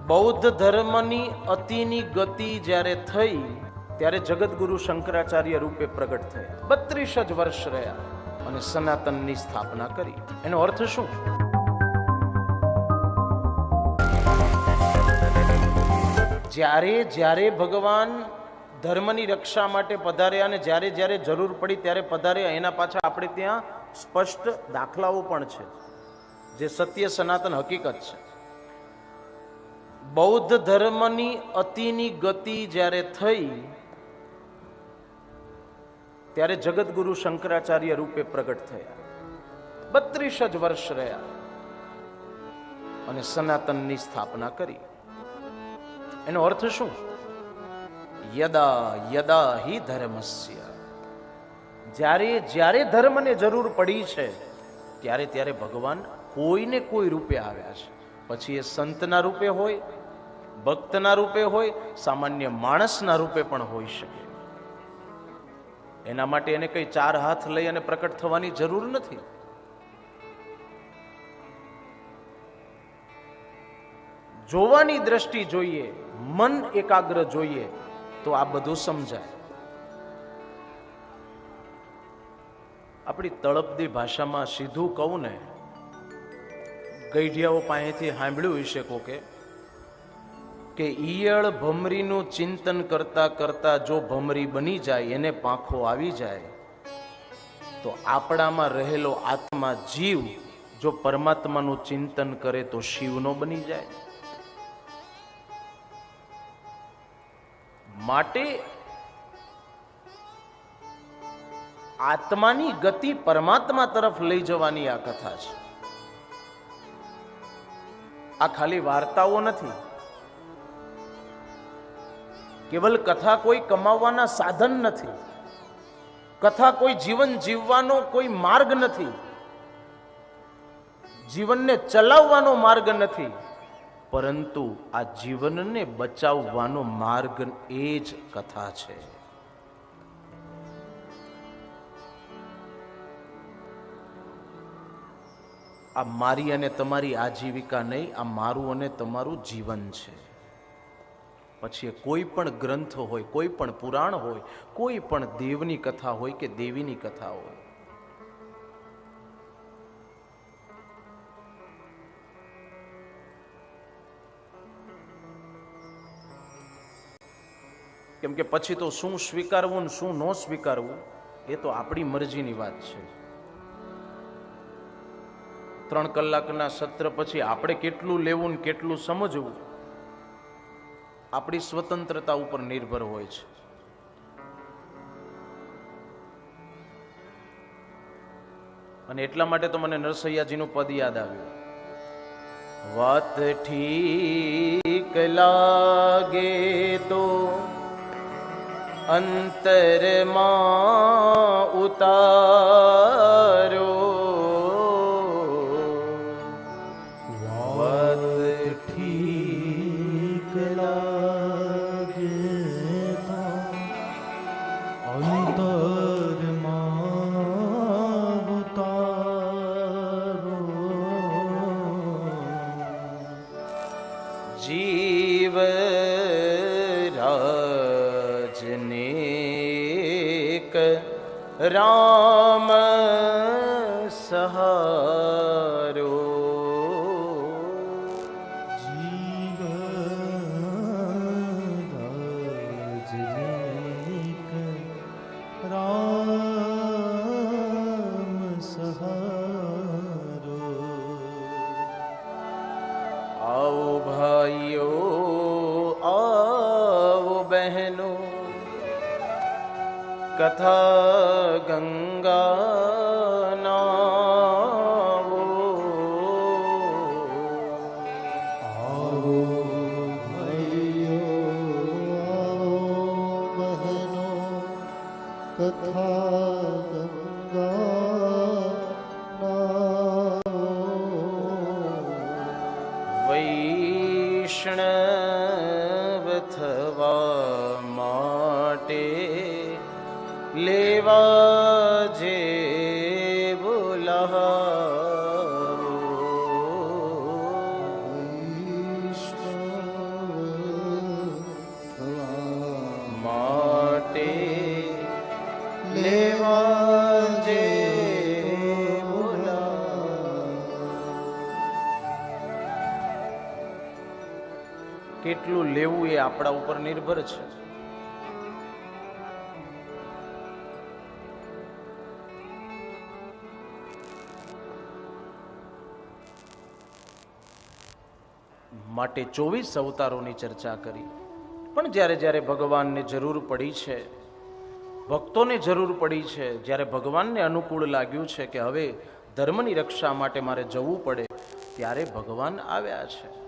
બૌદ્ધ ધર્મની અતિની ગતિ જ્યારે થઈ ત્યારે જગતગુરુ શંકરાચાર્ય રૂપે પ્રગટ થયા. 32 જ વર્ષ રહ્યા અને સનાતનની સ્થાપના કરી. એનો અર્થ શું? જ્યારે જ્યારે ભગવાન ધર્મની રક્ષા માટે પધાર્યા અને જ્યારે જ્યારે જરૂર પડી ત્યારે પધાર્યા, એના પાછળ આપણે ત્યાં સ્પષ્ટ દાખલાઓ પણ છે જે સત્ય સનાતન હકીકત છે. બૌદ્ધ ધર્મની અતિની ગતિ જ્યારે થઈ ત્યારે જગતગુરુ શંકરાચાર્ય રૂપે પ્રગટ થયા. 32 જ વર્ષ રહ્યા અને સનાતનની સ્થાપના કરી. એનો અર્થ શું? યદા યદા હિ ધર્મસ્ય, જ્યારે જ્યારે ધર્મને જરૂર પડી છે ત્યારે ત્યારે ભગવાન કોઈને કોઈ રૂપે આવ્યા છે. પછી એ સંતના રૂપે હોય, ભક્તના રૂપે હોય, સામાન્ય માણસના રૂપે પણ હોઈ શકે. એના માટે એને કઈ 4 હાથ લઈ અને પ્રકટ થવાની જરૂર નથી. જોવાની દ્રષ્ટિ જોઈએ, મન એકાગ્ર જોઈએ તો આ બધું સમજાય. આપણી તળપદી ભાષામાં સીધું કહું ને, ગઈઢિયાઓ પાસેથી સાંભળ્યું હશે કોકે કે ઈયળ ભમરીનું ચિંતન કરતા કરતા જો ભમરી બની જાય, એને પાંખો આવી જાય, તો આપણામાં રહેલો આત્મા જીવ જો પરમાત્માનું ચિંતન કરે તો શિવનો બની જાય. માટે આત્માની ગતિ પરમાત્મા તરફ લઈ જવાની આ કથા છે. આ ખાલી વાર્તાઓ નથી. કેવલ કથા કોઈ કમાવવાના સાધન નથી. કથા કોઈ જીવન જીવવાનો કોઈ માર્ગ નથી. જીવનને ચલાવવાનો માર્ગ નથી, પરંતુ આ જીવનને બચાવવાનો માર્ગ એ જ કથા છે. આ મારી અને તમારી આજીવિકા નહીં, આ મારું અને તમારું જીવન છે. પછી કોઈ પણ ગ્રંથ હોય, કોઈ પણ પુરાણ હોય, કોઈ પણ દેવની કથા હોય કે દેવીની કથા હોય, કેમ કે પછી તો શું સ્વીકારવું ને શું ન સ્વીકારવું એ તો આપણી મરજીની વાત છે. 3 કલાકના સત્ર પછી આપણે કેટલું લેવું ને કેટલું સમજવું આપણી સ્વતંત્રતા ઉપર નિર્ભર હોય છે. અને એટલા માટે તો મને નરસૈયાજીનું પદ યાદ આવ્યું. વાત ઠીક લાગે તો અંતરમાં ઉતારો, જીવ રાજનેક રામ સહારો. જીવ રાજનેક રામ સહારો. आओ भाइयों आओ बहनों, कथा गंगा नाओ. आओ भाइयों आओ बहनों, कथा गंगा नाओ. વૈષ્ણવ થવા માટે લેવા જે બોલાવો. કેટલું લેવું એ આપણા ઉપર નિર્ભર છે. માટે 24 અવતારોની ચર્ચા કરી. પણ જ્યારે જ્યારે ભગવાનને જરૂર પડી છે, ભક્તોને જરૂર પડી છે, જ્યારે ભગવાનને અનુકૂળ લાગ્યું છે કે હવે ધર્મની રક્ષા માટે મારે જવું પડે, ત્યારે ભગવાન આવ્યા છે.